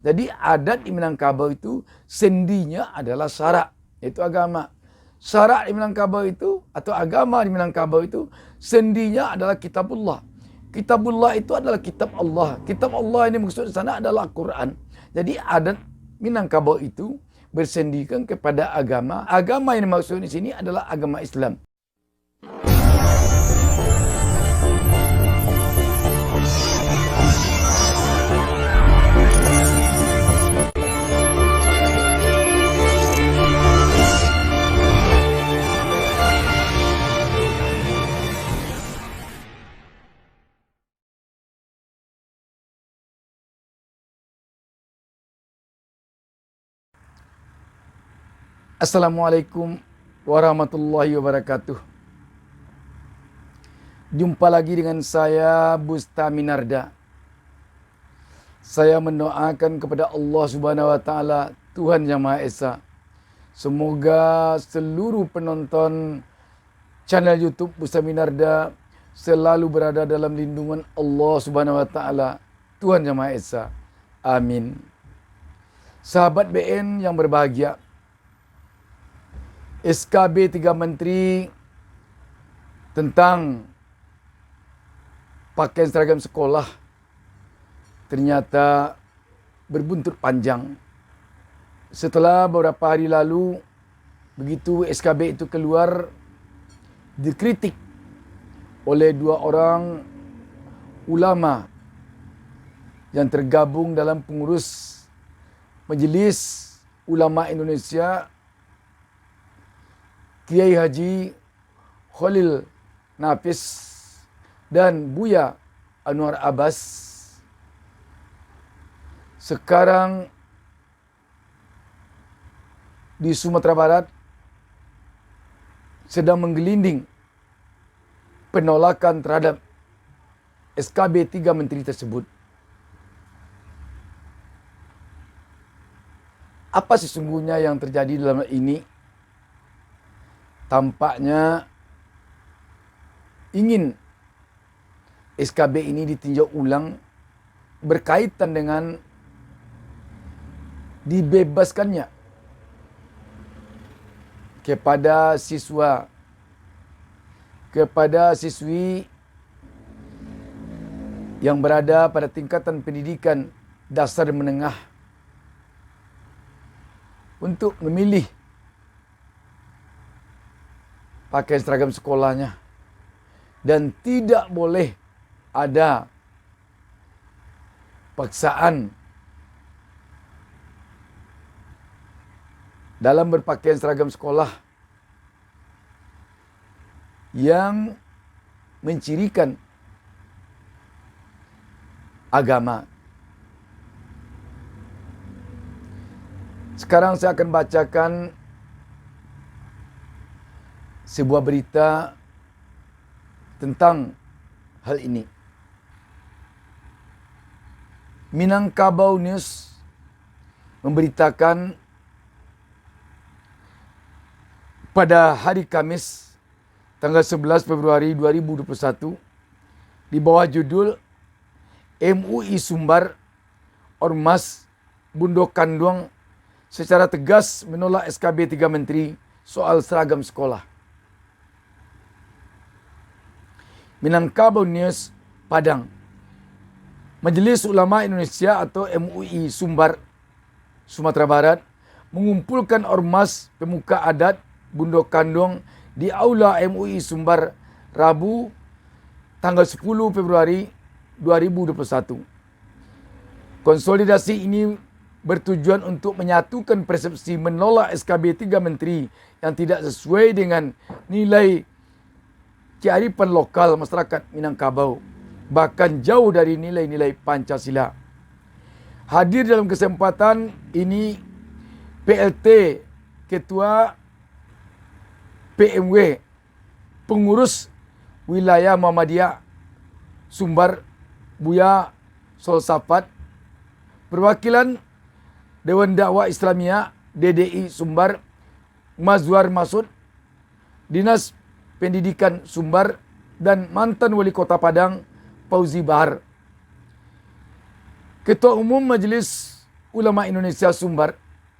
Jadi adat di Minangkabau itu sendinya adalah syarak, yaitu agama. Syarak di Minangkabau itu atau agama di Minangkabau itu sendinya adalah kitabullah. Kitabullah itu adalah kitab Allah. Kitab Allah ini maksud di sana adalah Quran. Jadi adat Minangkabau itu bersendikan kepada agama. Agama yang dimaksud di sini adalah agama Islam. Assalamualaikum warahmatullahi wabarakatuh. Jumpa lagi dengan saya Bustami Narda. Saya mendoakan kepada Allah Subhanahu wa taala, Tuhan Yang Maha Esa. Semoga seluruh penonton channel YouTube Bustami Narda selalu berada dalam lindungan Allah Subhanahu wa taala, Tuhan Yang Maha Esa. Amin. Sahabat BN yang berbahagia, SKB 3 Menteri tentang pakaian seragam sekolah ternyata berbuntut panjang. Setelah beberapa hari lalu, begitu SKB itu keluar, dikritik oleh 2 orang ulama yang tergabung dalam pengurus Majelis Ulama Indonesia, Kiai Haji Khalil Nafis dan Buya Anwar Abbas. Sekarang di Sumatera Barat sedang menggelinding penolakan terhadap SKB 3 Menteri tersebut. Apa sesungguhnya yang terjadi dalam hal ini? Tampaknya ingin SKB ini ditinjau ulang berkaitan dengan dibebaskannya kepada siswi yang berada pada tingkatan pendidikan dasar dan menengah untuk memilih pakaian seragam sekolahnya, dan tidak boleh ada paksaan dalam berpakaian seragam sekolah yang mencirikan agama. Sekarang saya akan bacakan sebuah berita tentang hal ini. Minangkabau News memberitakan pada hari Kamis tanggal 11 Februari 2021 di bawah judul MUI Sumbar Ormas Bundo Kanduang secara tegas menolak SKB 3 Menteri soal seragam sekolah. Minangkabau News, Padang. Majelis Ulama Indonesia atau MUI Sumbar, Sumatera Barat mengumpulkan ormas pemuka adat Bundo Kanduang di Aula MUI Sumbar Rabu tanggal 10 Februari 2021. Konsolidasi ini bertujuan untuk menyatukan persepsi menolak SKB 3 Menteri yang tidak sesuai dengan nilai kearifan lokal masyarakat Minangkabau, bahkan jauh dari nilai-nilai Pancasila. Hadir dalam kesempatan ini PLT Ketua PMW Pengurus Wilayah Muhammadiyah Sumbar Buya Solsafat, perwakilan Dewan Dakwah Islamiyah DDI Sumbar Mazwar Masud, Dinas Pendidikan Sumbar, dan mantan Wali Kota Padang Fauzi Bahar. Ketua Umum Majelis ulama Indonesia Sumbar,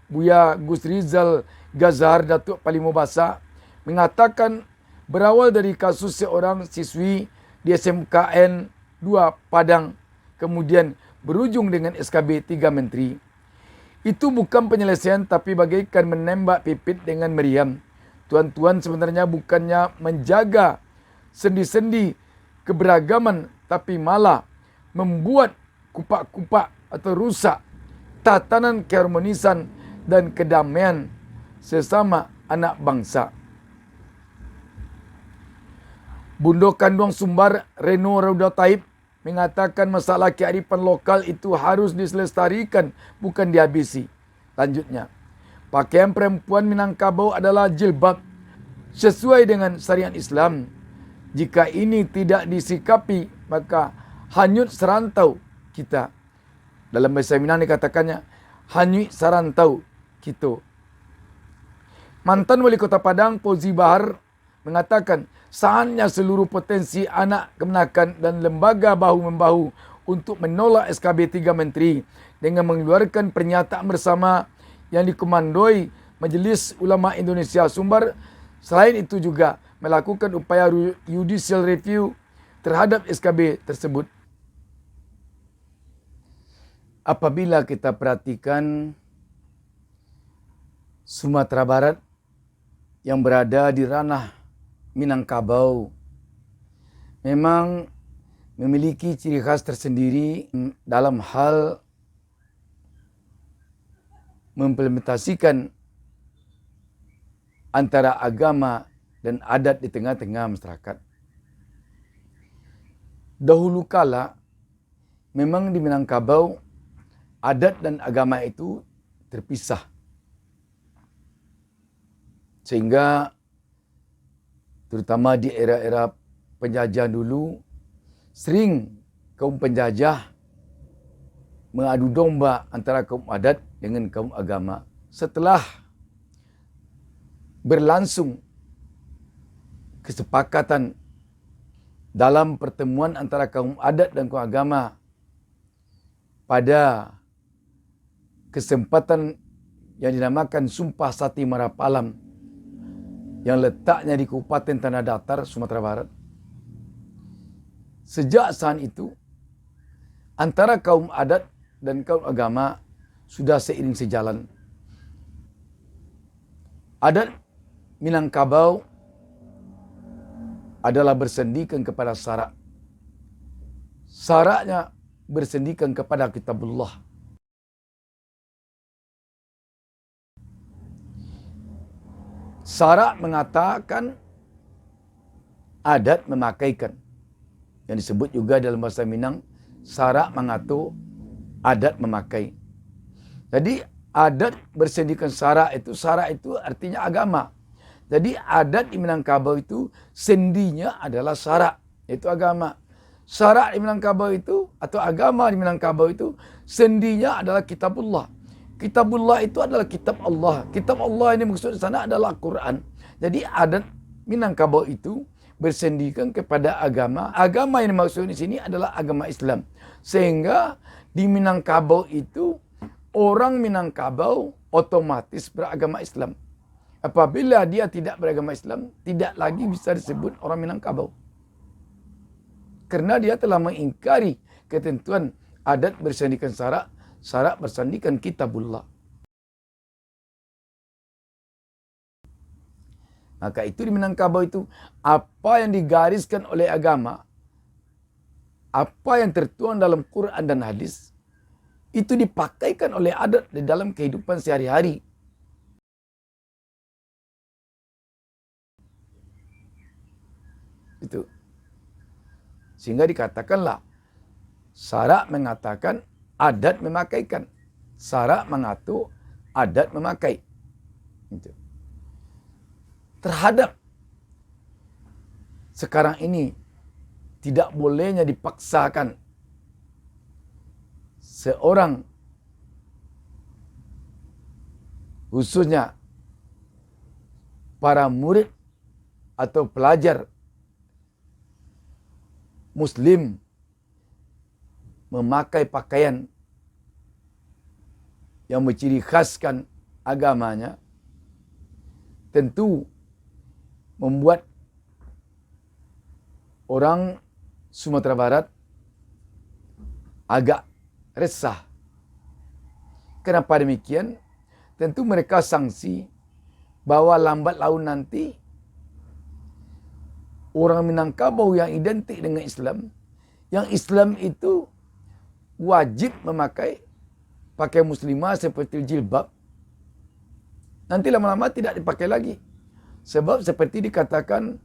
Buya Gus Rizal Gazhar Datuk Palimo Basa, mengatakan berawal dari kasus seorang siswi di SMKN 2 Padang, kemudian berujung dengan SKB 3 Menteri. Itu bukan penyelesaian tapi bagaikan menembak pipit dengan meriam. Tuan-tuan sebenarnya bukannya menjaga sendi-sendi keberagaman tapi malah membuat kupak-kupak atau rusak tatanan keharmonisan dan kedamaian sesama anak bangsa. Bundo Kandung Sumbar Reno Rauda Taib mengatakan masalah kearifan lokal itu harus diselestarikan, bukan dihabisi. Lanjutnya, pakaian perempuan Minangkabau adalah jilbab sesuai dengan syariat Islam. Jika ini tidak disikapi, maka hanyut serantau kita. Dalam bahasa Minang dikatakannya, hanyut serantau kita. Mantan Wali Kota Padang, Fauzi Bahar, mengatakan saatnya seluruh potensi anak kemenakan dan lembaga bahu-membahu untuk menolak SKB 3 Menteri dengan mengeluarkan pernyataan bersama yang dikomandoi Majelis Ulama Indonesia Sumbar. Selain itu juga melakukan upaya judicial review terhadap SKB tersebut. Apabila kita perhatikan Sumatera Barat yang berada di ranah Minangkabau memang memiliki ciri khas tersendiri dalam hal mengimplementasikan antara agama dan adat di tengah-tengah masyarakat. Dahulu kala memang di Minangkabau adat dan agama itu terpisah. Sehingga terutama di era-era penjajahan dulu, sering kaum penjajah mengadu domba antara kaum adat dengan kaum agama. Setelah berlangsung kesepakatan dalam pertemuan antara kaum adat dan kaum agama pada kesempatan yang dinamakan Sumpah Sati Marapalam yang letaknya di Kabupaten Tanah Datar, Sumatera Barat. Sejak saat itu, antara kaum adat dan kaum agama sudah seiring sejalan. Adat Minangkabau adalah bersendikan kepada syarak. Syaraknya bersendikan kepada kitabullah. Syarak mengatakan adat memakaikan. Yang disebut juga dalam bahasa Minang, syarak mengatur, adat memakai. Jadi adat bersendikan syarak itu artinya agama. Jadi adat di Minangkabau itu sendinya adalah syarak, yaitu agama. Syarak di Minangkabau itu atau agama di Minangkabau itu sendinya adalah kitabullah. Kitabullah itu adalah kitab Allah. Kitab Allah ini maksud di sana adalah Quran. Jadi adat Minangkabau itu bersendikan kepada agama. Agama yang dimaksud di sini adalah agama Islam. Sehingga di Minangkabau itu orang Minangkabau otomatis beragama Islam. Apabila dia tidak beragama Islam, tidak lagi bisa disebut orang Minangkabau. Karena dia telah mengingkari ketentuan adat bersendikan syarak, syarak bersendikan kitabullah. Maka itu di Minangkabau itu, apa yang digariskan oleh agama, apa yang tertuang dalam Quran dan hadis, itu dipakaikan oleh adat di dalam kehidupan sehari-hari. Itu. Sehingga dikatakanlah, syarak mengatakan, adat memakaikan. Syarak mengatur, adat memakai. Itu. Terhadap sekarang ini, tidak bolehnya dipaksakan seorang, khususnya para murid atau pelajar Muslim memakai pakaian yang menciri khaskan agamanya, tentu membuat orang Sumatera Barat agak resah. Kenapa demikian? Tentu mereka sangsi bahwa lambat laun nanti orang Minangkabau yang identik dengan Islam, yang Islam itu wajib memakai pakaian muslimah seperti jilbab, nanti lama-lama tidak dipakai lagi. Sebab seperti dikatakan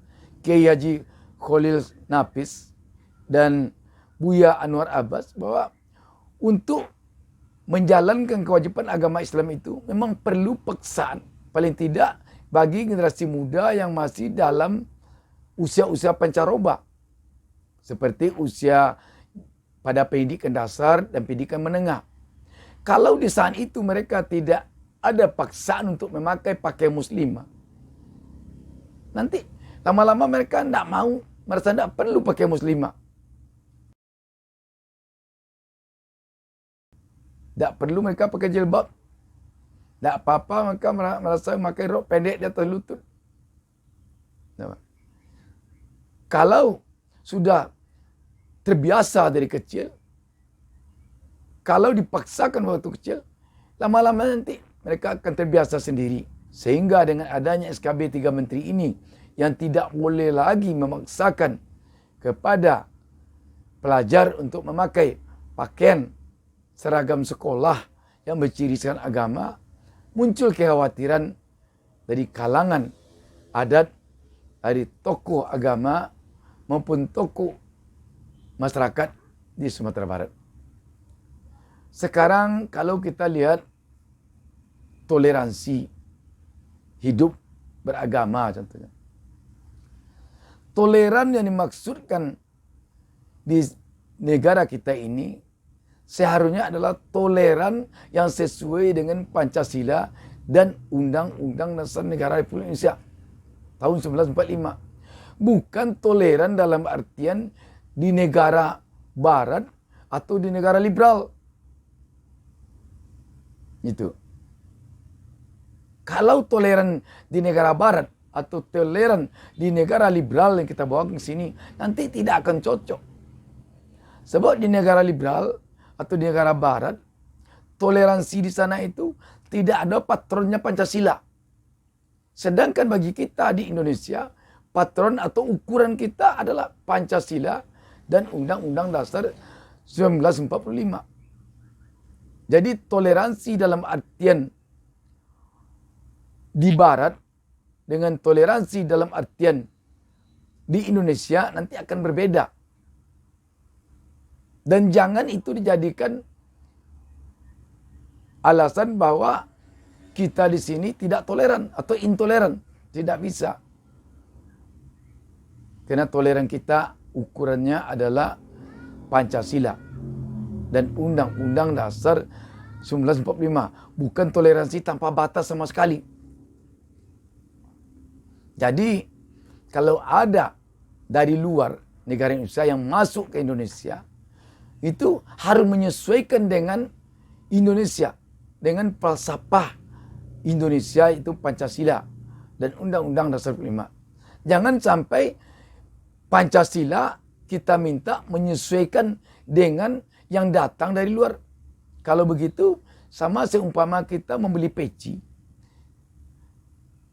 Kiai Haji Khalil Nafis dan Buya Anwar Abbas, bahwa untuk menjalankan kewajiban agama Islam itu memang perlu paksaan. Paling tidak bagi generasi muda yang masih dalam usia-usia pancaroba. Seperti usia pada pendidikan dasar dan pendidikan menengah. Kalau di saat itu mereka tidak ada paksaan untuk memakai pakaian muslimah, nanti lama-lama mereka tidak mau, merasa tidak perlu pakai muslimah. Tak perlu mereka pakai jilbab. Tak apa-apa mereka merasa memakai rok pendek di atas lutut. Kalau sudah terbiasa dari kecil, kalau dipaksakan waktu kecil, lama-lama nanti mereka akan terbiasa sendiri. Sehingga dengan adanya SKB 3 Menteri ini, yang tidak boleh lagi memaksakan kepada pelajar untuk memakai pakaian seragam sekolah yang bercirikan agama, muncul kekhawatiran dari kalangan adat, dari tokoh agama maupun tokoh masyarakat di Sumatera Barat. Sekarang kalau kita lihat toleransi hidup beragama contohnya. Toleran yang dimaksudkan di negara kita ini seharusnya adalah toleran yang sesuai dengan Pancasila dan Undang-Undang Dasar Negara Republik Indonesia tahun 1945. Bukan toleran dalam artian di negara barat atau di negara liberal. Itu. Kalau toleran di negara barat atau toleran di negara liberal yang kita bawa ke sini, nanti tidak akan cocok. Sebab di negara liberal atau di negara barat, toleransi di sana itu tidak ada patronnya Pancasila. Sedangkan bagi kita di Indonesia, patron atau ukuran kita adalah Pancasila dan Undang-Undang Dasar 1945. Jadi toleransi dalam artian di barat dengan toleransi dalam artian di Indonesia nanti akan berbeda. Dan jangan itu dijadikan alasan bahwa kita di sini tidak toleran atau intoleran. Tidak bisa. Karena toleran kita ukurannya adalah Pancasila dan Undang-Undang Dasar 1945. Bukan toleransi tanpa batas sama sekali. Jadi kalau ada dari luar negara Indonesia yang masuk ke Indonesia, itu harus menyesuaikan dengan Indonesia, dengan falsafah Indonesia itu Pancasila dan Undang-Undang Dasar 45. Jangan sampai Pancasila kita minta menyesuaikan dengan yang datang dari luar. Kalau begitu, sama seumpama kita membeli peci.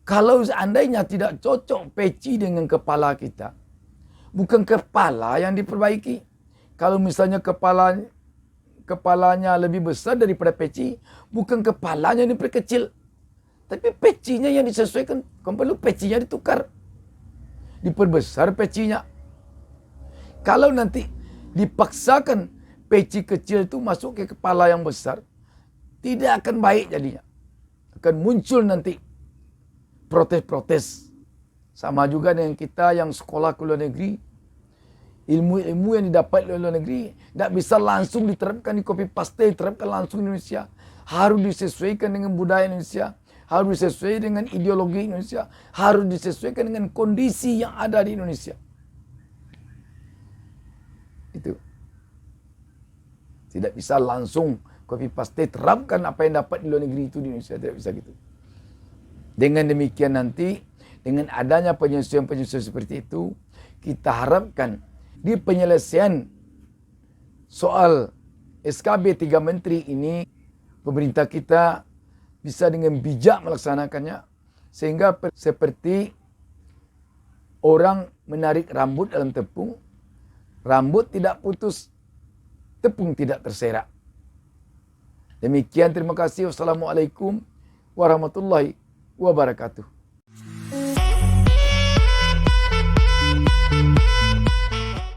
Kalau seandainya tidak cocok peci dengan kepala kita, bukan kepala yang diperbaiki. Kalau misalnya kepalanya lebih besar daripada peci, bukan kepalanya yang diperkecil. Tapi pecinya yang disesuaikan. Kalau perlu pecinya ditukar. Diperbesar pecinya. Kalau nanti dipaksakan peci kecil itu masuk ke kepala yang besar, tidak akan baik jadinya. Akan muncul nanti protes-protes. Sama juga dengan kita yang sekolah ke luar negeri. Ilmu-ilmu yang didapat di luar negeri tidak bisa langsung diterapkan di copy paste, diterapkan langsung di Indonesia. Harus disesuaikan dengan budaya Indonesia, harus disesuaikan dengan ideologi Indonesia, harus disesuaikan dengan kondisi yang ada di Indonesia. Itu. Tidak bisa langsung copy paste, terapkan apa yang dapat di luar negeri itu di Indonesia. Tidak bisa gitu. Dengan demikian nanti, dengan adanya penyesuaian-penyesuaian seperti itu, kita harapkan di penyelesaian soal SKB 3 Menteri ini, pemerintah kita bisa dengan bijak melaksanakannya, sehingga seperti orang menarik rambut dalam tepung, rambut tidak putus, tepung tidak terserak. Demikian, terima kasih. Wassalamualaikum warahmatullahi wabarakatuh.